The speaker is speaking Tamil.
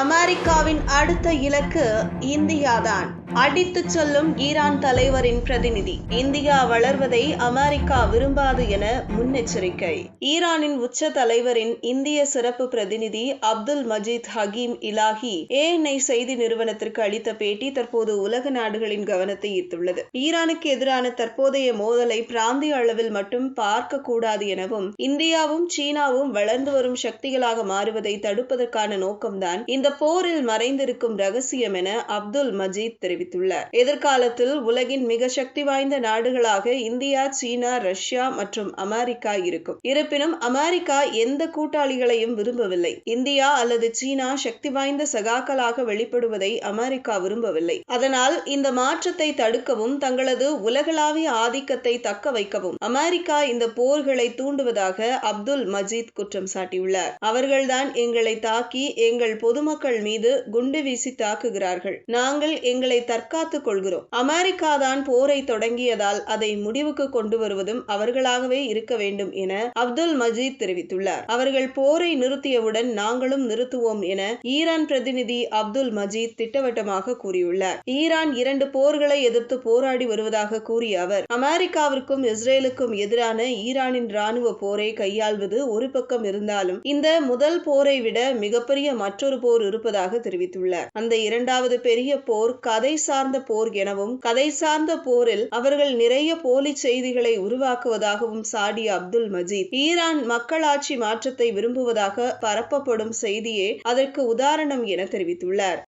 அமெரிக்காவின் அடுத்த இலக்கு இந்தியாதான். அடித்துச் சொல்லும் ஈரான் தலைவரின் பிரதிநிதி. இந்தியா வளர்வதை அமெரிக்கா விரும்பாது என முன்னெச்சரிக்கை. ஈரானின் உச்ச தலைவரின் இந்திய சிறப்பு பிரதிநிதி அப்துல் மஜீத் ஹகீம் இலாஹி ANI செய்தி நிறுவனத்திற்கு அளித்த பேட்டி தற்போது உலக நாடுகளின் கவனத்தை ஈர்த்துள்ளது. ஈரானுக்கு எதிரான தற்போதைய மோதலை பிராந்திய அளவில் மட்டும் பார்க்க கூடாது எனவும், இந்தியாவும் சீனாவும் வளர்ந்து வரும் சக்திகளாக மாறுவதை தடுப்பதற்கான நோக்கம்தான் இந்த போரில் மறைந்திருக்கும் ரகசியம் என அப்துல் மஜீத் தெரிவித்தார். எதிர்காலத்தில் உலகின் மிக சக்தி வாய்ந்த நாடுகளாக இந்தியா, சீனா, ரஷ்யா மற்றும் அமெரிக்கா இருக்கும். இருப்பினும் அமெரிக்கா எந்த கூட்டாளிகளையும் விரும்பவில்லை. இந்தியா அல்லது சீனா சக்தி வாய்ந்த சகாக்களாக வெளிப்படுவதை அமெரிக்கா விரும்பவில்லை. அதனால் இந்த மாற்றத்தை தடுக்கவும், தங்களது உலகளாவிய ஆதிக்கத்தை தக்க வைக்கவும் அமெரிக்கா இந்த போர்களை தூண்டுவதாக அப்துல் மஜீத் குற்றம் சாட்டியுள்ளார். அவர்கள்தான் எங்களை தாக்கி எங்கள் பொதுமக்கள் மீது குண்டு வீசி தாக்குகிறார்கள். நாங்கள் எங்களை தற்காத்துக் கொள்கிறோம். அமெரிக்கா தான் போரை தொடங்கியதால் அதை முடிவுக்கு கொண்டு வருவதும் அவர்களாகவே இருக்க வேண்டும் என அப்துல் மஜீத் தெரிவித்துள்ளார். அவர்கள் போரை நிறுத்தியவுடன் நாங்களும் நிறுத்துவோம் என ஈரான் பிரதிநிதி அப்துல் மஜீத் திட்டவட்டமாக கூறியுள்ளார். ஈரான் 2 போர்களை எதிர்த்து போராடி வருவதாக கூறிய அவர், அமெரிக்காவிற்கும் இஸ்ரேலுக்கும் எதிரான ஈரானின் ராணுவ போரை கையாள்வது ஒரு பக்கம் இருந்தாலும் இந்த முதல் போரை விட மிகப்பெரிய மற்றொரு போர் இருப்பதாக தெரிவித்துள்ளார். அந்த 2வது பெரிய போர் கதை சார்ந்த போர் எனவும், கதை சார்ந்த போரில் அவர்கள் நிறைய போலி செய்திகளை உருவாக்குவதாகவும் சாடிய அப்துல் மஜீத், ஈரான் மக்களாட்சி மாற்றத்தை விரும்புவதாக பரப்பப்படும் செய்தியே அதற்கு உதாரணம் என தெரிவித்துள்ளார்.